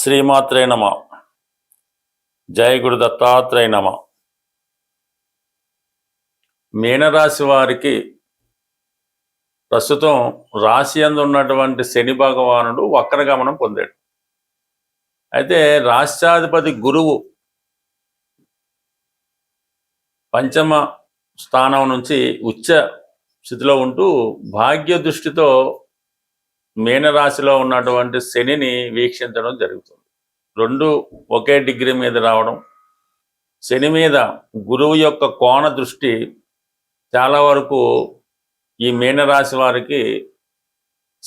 శ్రీమాత్రే నమ. జయ గురు దత్తాత్రేయ నమ. మీనరాశి వారికి ప్రస్తుతం రాశి యందు ఉన్నటువంటి శని భగవానుడు వక్రగమనం పొందాడు. అయితే రాష్ట్రాధిపతి గురువు పంచమ స్థానం నుంచి ఉచ్చ స్థితిలో ఉంటూ భాగ్య దృష్టితో మీనరాశిలో ఉన్నటువంటి శనిని వీక్షించడం జరుగుతుంది. రెండు ఒకే డిగ్రీ మీద రావడం, శని మీద గురువు యొక్క కోణ దృష్టి చాలా వరకు ఈ మీనరాశి వారికి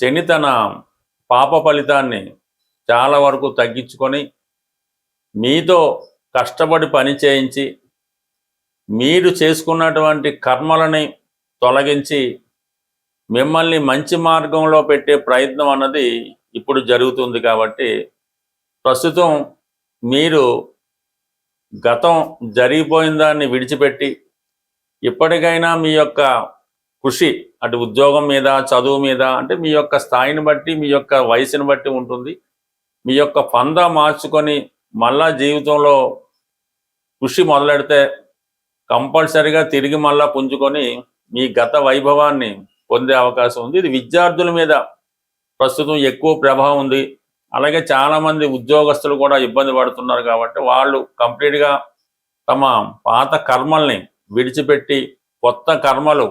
శని తన పాప ఫలితాన్ని చాలా వరకు తగ్గించుకొని మీతో కష్టపడి పని చేయించి మీరు చేసుకున్నటువంటి కర్మలని తొలగించి మిమ్మల్ని మంచి మార్గంలో పెట్టే ప్రయత్నం అన్నది ఇప్పుడు జరుగుతుంది. కాబట్టి ప్రస్తుతం మీరు గతం జరిగిపోయిన దాన్ని విడిచిపెట్టి ఇప్పటికైనా మీ యొక్క కృషి అటు ఉద్యోగం మీద, చదువు మీద, అంటే మీ యొక్క స్థాయిని బట్టి, మీ యొక్క వయసుని బట్టి ఉంటుంది. మీ యొక్క పందా మార్చుకొని మళ్ళా జీవితంలో కృషి మొదలెడితే కంపల్సరిగా తిరిగి మళ్ళా పుంజుకొని మీ గత వైభవాన్ని పొందే అవకాశం ఉంది. ఇది విద్యార్థుల మీద ప్రస్తుతం ఎక్కువ ప్రభావం ఉంది. అలాగే చాలామంది ఉద్యోగస్తులు కూడా ఇబ్బంది పడుతున్నారు. కాబట్టి వాళ్ళు కంప్లీట్గా తమ పాత కర్మల్ని విడిచిపెట్టి కొత్త కర్మలు,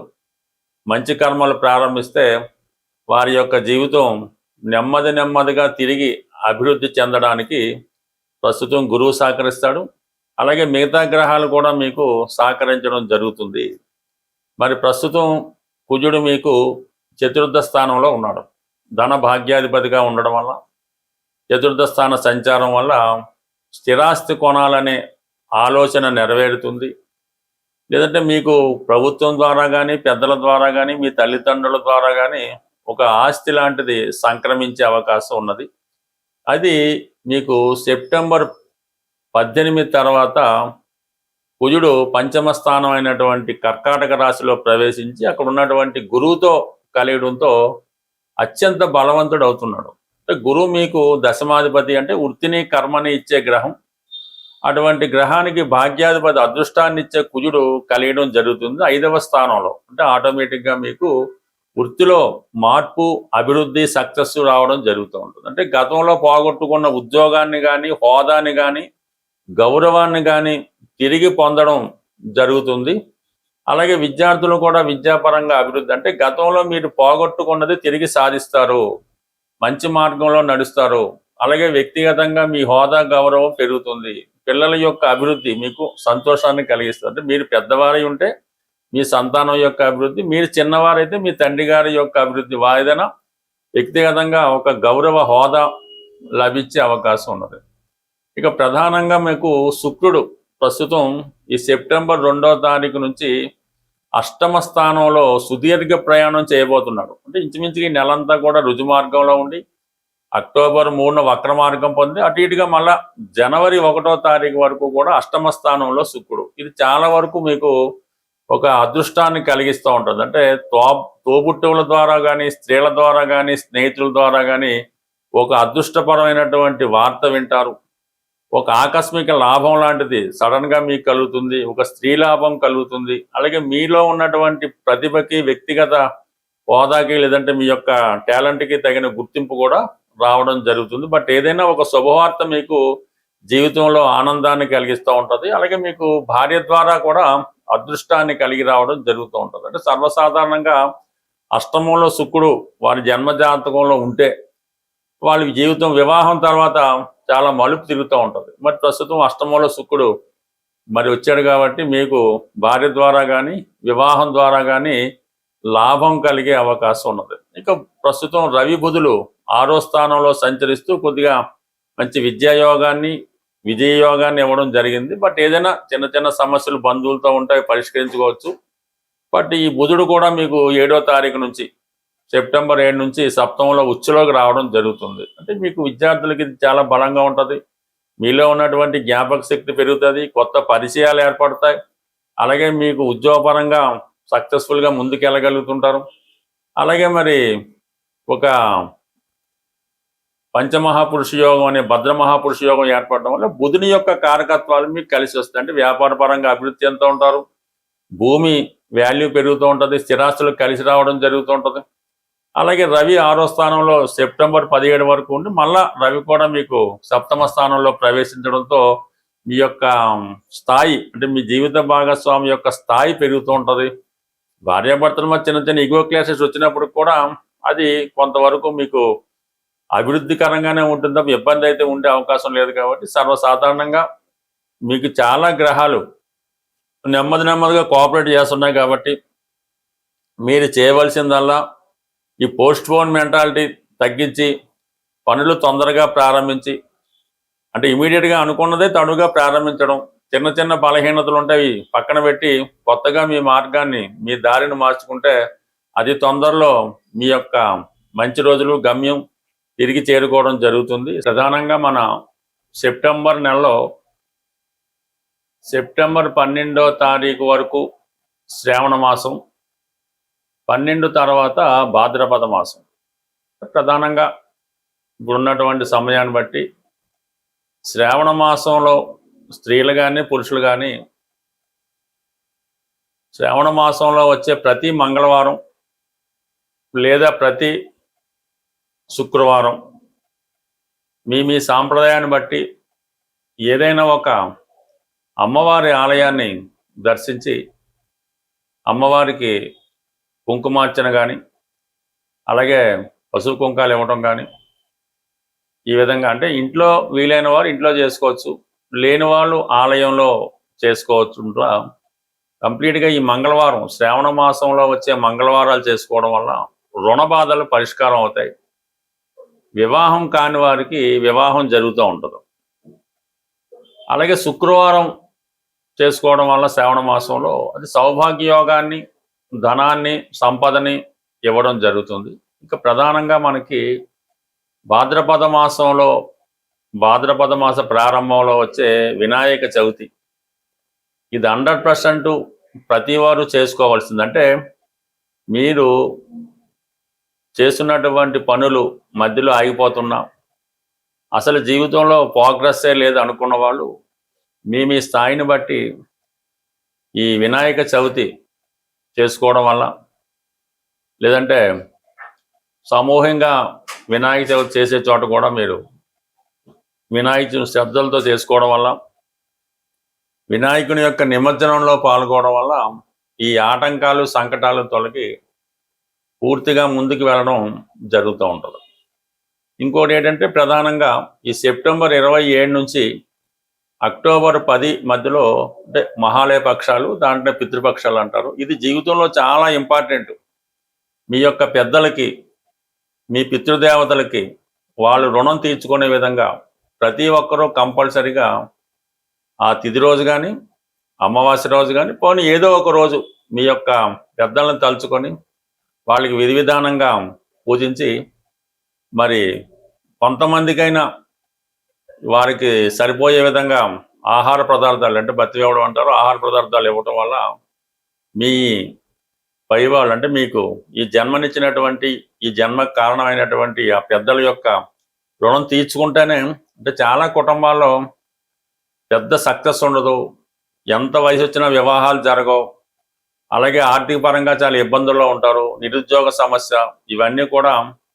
మంచి కర్మలు ప్రారంభిస్తే వారి యొక్క జీవితం నెమ్మదిగా తిరిగి అభివృద్ధి చెందడానికి ప్రస్తుతం గురువు సహకరిస్తాడు. అలాగే మిగతా గ్రహాలు కూడా మీకు సహకరించడం జరుగుతుంది. మరి ప్రస్తుతం కుజుడు మీకు చతుర్థ స్థానంలో ఉన్నాడు. ధన భాగ్యాధిపతిగా ఉండడం వల్ల, చతుర్థ స్థాన సంచారం వల్ల స్థిరాస్తి కొనాలనే ఆలోచన నెరవేరుతుంది. లేదంటే మీకు ప్రభుత్వం ద్వారా కానీ, పెద్దల ద్వారా కానీ, మీ తల్లిదండ్రుల ద్వారా కానీ ఒక ఆస్తి లాంటిది సంక్రమించే అవకాశం ఉన్నది. అది మీకు సెప్టెంబర్ 18 తర్వాత కుజుడు పంచమ స్థానం అయినటువంటి కర్కాటక రాశిలో ప్రవేశించి అక్కడ ఉన్నటువంటి గురువుతో కలియడంతో అత్యంత బలవంతుడు అవుతున్నాడు. అంటే గురువు మీకు దశమాధిపతి, అంటే వృత్తిని కర్మని ఇచ్చే గ్రహం. అటువంటి గ్రహానికి భాగ్యాధిపతి అదృష్టాన్ని ఇచ్చే కుజుడు కలియడం జరుగుతుంది 5వ స్థానంలో. అంటే ఆటోమేటిక్గా మీకు వృత్తిలో మార్పు, అభివృద్ధి, సక్సెస్ రావడం జరుగుతూ ఉంటుంది. అంటే గతంలో పోగొట్టుకున్న ఉద్యోగాన్ని కానీ, హోదాని కానీ, గౌరవాన్ని కానీ తిరిగి పొందడం జరుగుతుంది. అలాగే విద్యార్థులు కూడా విద్యాపరంగా అభివృద్ధి, అంటే గతంలో మీరు పోగొట్టుకున్నది తిరిగి సాధిస్తారు, మంచి మార్గంలో నడుస్తారు. అలాగే వ్యక్తిగతంగా మీ హోదా, గౌరవం పెరుగుతుంది. పిల్లల యొక్క అభివృద్ధి మీకు సంతోషాన్ని కలిగిస్తుంది. అంటే మీరు పెద్దవారై ఉంటే మీ సంతానం యొక్క అభివృద్ధి, మీరు చిన్నవారైతే మీ తండ్రి గారి యొక్క అభివృద్ధి, వాయిదన వ్యక్తిగతంగా ఒక గౌరవ హోదా లభించే అవకాశం ఉన్నది. ఇక ప్రధానంగా మీకు శుక్రుడు ప్రస్తుతం ఈ సెప్టెంబర్ 2వ తారీఖు నుంచి అష్టమ స్థానంలో సుదీర్ఘ ప్రయాణం చేయబోతున్నాడు. అంటే ఇంచుమించుగా ఈ నెలంతా కూడా రుజుమార్గంలో ఉండి అక్టోబర్ 3న వక్ర మార్గం పొంది అటు ఇటుగా మళ్ళా జనవరి 1వ తారీఖు వరకు కూడా అష్టమ స్థానంలో శుక్రుడు. ఇది చాలా వరకు మీకు ఒక అదృష్టాన్ని కలిగిస్తూ ఉంటుంది. అంటే తోబుట్టువుల ద్వారా కానీ, స్త్రీల ద్వారా కానీ, స్నేహితుల ద్వారా కానీ ఒక అదృష్టపరమైనటువంటి వార్త వింటారు. ఒక ఆకస్మిక లాభం లాంటిది సడన్గా మీకు కలుగుతుంది. ఒక స్త్రీ లాభం కలుగుతుంది. అలాగే మీలో ఉన్నటువంటి ప్రతిభకి, వ్యక్తిగత హోదాకి, లేదంటే మీ యొక్క టాలెంట్కి తగిన గుర్తింపు కూడా రావడం జరుగుతుంది. బట్ ఏదైనా ఒక శుభవార్త మీకు జీవితంలో ఆనందాన్ని కలిగిస్తూ ఉంటుంది. అలాగే మీకు భార్య ద్వారా కూడా అదృష్టాన్ని కలిగి రావడం జరుగుతూ ఉంటుంది. అంటే సర్వసాధారణంగా అష్టమంలో శుక్రుడు వారి జన్మజాతకంలో ఉంటే వాళ్ళ జీవితం వివాహం తర్వాత చాలా మలుపు తిరుగుతూ ఉంటుంది. మరి ప్రస్తుతం అష్టమంలో శుక్రుడు మరి వచ్చాడు కాబట్టి మీకు భార్య ద్వారా కానీ, వివాహం ద్వారా కానీ లాభం కలిగే అవకాశం ఉన్నది. ఇక ప్రస్తుతం రవి బుధులు 6వ స్థానంలో సంచరిస్తూ కొద్దిగా మంచి విద్యాయోగాన్ని, విజయయోగాన్ని ఇవ్వడం జరిగింది. బట్ ఏదైనా చిన్న చిన్న సమస్యలు బంధువులతో ఉంటాయి, పరిష్కరించుకోవచ్చు. బట్ ఈ బుధుడు కూడా మీకు 7వ తారీఖు నుంచి సెప్టెంబర్ 7 నుంచి సప్తమంలో ఉచ్చులోకి రావడం జరుగుతుంది. అంటే మీకు విద్యార్థులకి చాలా బలంగా ఉంటుంది. మీలో ఉన్నటువంటి జ్ఞాపక శక్తి పెరుగుతుంది, కొత్త పరిచయాలు ఏర్పడతాయి. అలాగే మీకు ఉద్యోగపరంగా సక్సెస్ఫుల్గా ముందుకెళ్ళగలుగుతుంటారు. అలాగే మరి ఒక పంచమహాపురుష యోగం అనే భద్ర మహాపురుష యోగం ఏర్పడడం వల్ల బుధుని యొక్క కారకత్వాలు మీకు కలిసి వస్తాయి. అంటే వ్యాపార పరంగా అభివృద్ధి చెందుతూ ఉంటారు, భూమి వాల్యూ పెరుగుతూ ఉంటుంది, స్థిరాస్తులు కలిసి రావడం జరుగుతూ ఉంటుంది. అలాగే రవి 6వ స్థానంలో సెప్టెంబర్ 17 వరకు ఉండి మళ్ళా రవి కూడా మీకు 7వ స్థానంలో ప్రవేశించడంతో మీ యొక్క స్థాయి అంటే మీ జీవిత భాగస్వామి యొక్క స్థాయి పెరుగుతూ ఉంటుంది. భార్యాభర్తల మధ్య చిన్న చిన్న ఈగో క్లాసెస్ వచ్చినప్పుడు కూడా అది కొంతవరకు మీకు అభివృద్ధికరంగానే ఉంటుంది తప్ప ఇబ్బంది అయితే ఉండే అవకాశం లేదు. కాబట్టి సర్వసాధారణంగా మీకు చాలా గ్రహాలు నెమ్మదిగా కోఆపరేట్ చేస్తున్నాయి. కాబట్టి మీరు చేయవలసిందల్లా ఈ పోస్ట్ పోన్ మెంటాలిటీ తగ్గించి పనులు తొందరగా ప్రారంభించి, అంటే ఇమీడియట్గా అనుకున్నదే తడుగా ప్రారంభించడం, చిన్న చిన్న బలహీనతలు ఉంటాయి పక్కన పెట్టి కొత్తగా మీ మార్గాన్ని మీ దారిని మార్చుకుంటే అది తొందరలో మీ యొక్క మంచి రోజులు గమ్యం తిరిగి చేరుకోవడం జరుగుతుంది. ప్రధానంగా మన సెప్టెంబర్ నెలలో సెప్టెంబర్ 12వ తారీఖు వరకు శ్రావణ మాసం, 12 తర్వాత భాద్రపద మాసం. ప్రధానంగా ఇప్పుడున్నటువంటి సమయాన్ని బట్టి శ్రావణ మాసంలో స్త్రీలు కానీ పురుషులు కానీ శ్రావణ మాసంలో వచ్చే ప్రతి మంగళవారం లేదా ప్రతి శుక్రవారం మీ సాంప్రదాయాన్ని బట్టి ఏదైనా ఒక అమ్మవారి ఆలయాన్ని దర్శించి అమ్మవారికి కుంకుమార్చన కానీ అలాగే పసుపు కుంకాలు ఇవ్వటం కానీ ఈ విధంగా, అంటే ఇంట్లో వీలైన వారు ఇంట్లో చేసుకోవచ్చు, లేని వాళ్ళు ఆలయంలో చేసుకోవచ్చు. కంప్లీట్గా ఈ మంగళవారం శ్రావణ మాసంలో వచ్చే మంగళవారాలు చేసుకోవడం వల్ల రుణ బాధలు పరిష్కారం అవుతాయి. వివాహం కాని వారికి వివాహం జరుగుతూ ఉంటుంది. అలాగే శుక్రవారం చేసుకోవడం వల్ల శ్రావణ మాసంలో అది సౌభాగ్య యోగాన్ని, ధనాన్ని, సంపదని ఇవ్వడం జరుగుతుంది. ఇంకా ప్రధానంగా మనకి భాద్రపద మాస ప్రారంభంలో వచ్చే వినాయక చవితి, ఇది 100% ప్రతి వారు చేసుకోవాల్సింది. అంటే మీరు చేస్తున్నటువంటి పనులు మధ్యలో ఆగిపోతున్నా, అసలు జీవితంలో ప్రోగ్రెస్సే లేదు అనుకున్న వాళ్ళు మీ స్థాయిని బట్టి ఈ వినాయక చవితి చేసుకోవడం వల్ల, లేదంటే సమూహంగా వినాయక చవితి చేసే చోట కూడా మీరు వినాయకుని శ్రద్ధలతో చేసుకోవడం వల్ల, వినాయకుని యొక్క నిమజ్జనంలో పాల్గొనడం వల్ల ఈ ఆటంకాలు సంకటాలు తొలగి పూర్తిగా ముందుకు వెళ్ళడం జరుగుతూ ఉంటుంది. ఇంకోటి ఏంటంటే ప్రధానంగా ఈ సెప్టెంబర్ 27 నుంచి అక్టోబర్ 10 మధ్యలో అంటే మహాలయ పక్షాలు, దాంట్లో పితృపక్షాలు అంటారు. ఇది జీవితంలో చాలా ఇంపార్టెంట్. మీ యొక్క పెద్దలకి, మీ పితృదేవతలకి వాళ్ళు రుణం తీర్చుకునే విధంగా ప్రతి ఒక్కరూ కంపల్సరిగా ఆ తిథి రోజు కానీ అమావాస్య రోజు కానీ పోనీ ఏదో ఒక రోజు మీ యొక్క పెద్దలను తలుచుకొని వాళ్ళకి విధి విధానంగా పూజించి, మరి కొంతమందికైనా వారికి సరిపోయే విధంగా ఆహార పదార్థాలు అంటే బతి ఇవ్వడం అంటారు, ఆహార పదార్థాలు ఇవ్వటం వల్ల మీ పైవాళ్ళు అంటే మీకు ఈ జన్మనిచ్చినటువంటి ఈ జన్మకు కారణమైనటువంటి ఆ పెద్దల యొక్క రుణం తీర్చుకుంటేనే, అంటే చాలా కుటుంబాల్లో పెద్ద సక్సెస్ ఉండదు, ఎంత వయసు వచ్చినా వివాహాలు జరగవు, అలాగే ఆర్థిక పరంగా చాలా ఇబ్బందుల్లో ఉంటారు, నిరుద్యోగ సమస్య, ఇవన్నీ కూడా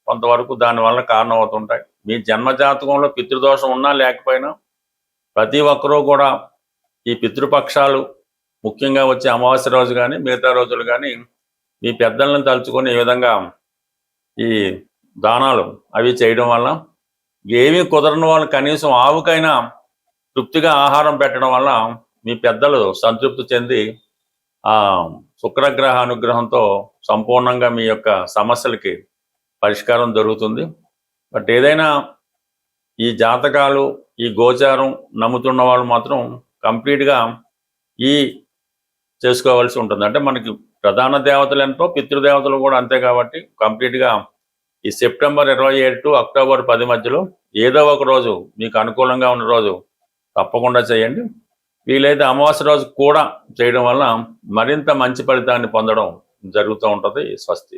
కొంతవరకు దానివల్ల కారణం అవుతుంటాయి. మీ జన్మజాతకంలో పితృదోషం ఉన్నా లేకపోయినా ప్రతి ఒక్కరూ కూడా ఈ పితృపక్షాలు ముఖ్యంగా వచ్చే అమావాస్య రోజు కానీ మిగతా రోజులు కానీ మీ పెద్దలను తలుచుకొని ఈ విధంగా ఈ దానాలు అవి చేయడం వల్ల, ఏమీ కుదరని వాళ్ళు కనీసం ఆవుకైనా తృప్తిగా ఆహారం పెట్టడం వల్ల మీ పెద్దలు సంతృప్తి చెంది ఆ శుక్రగ్రహ అనుగ్రహంతో సంపూర్ణంగా మీ యొక్క సమస్యలకి పరిష్కారం దొరుకుతుంది. బట్ ఏదైనా ఈ జాతకాలు, ఈ గోచారం నమ్ముతున్న వాళ్ళు మాత్రం కంప్లీట్గా ఈ చేసుకోవాల్సి ఉంటుంది. అంటే మనకి ప్రధాన దేవతలు ఎంతో, పితృదేవతలు కూడా అంతే. కాబట్టి కంప్లీట్గా ఈ సెప్టెంబర్ 27 టు అక్టోబర్ 10 మధ్యలో ఏదో ఒక రోజు మీకు అనుకూలంగా ఉన్న రోజు తప్పకుండా చేయండి. వీలైతే అమావాస్య రోజు కూడా చేయడం వల్ల మరింత మంచి ఫలితాన్ని పొందడం జరుగుతూ ఉంటుంది. స్వస్తి.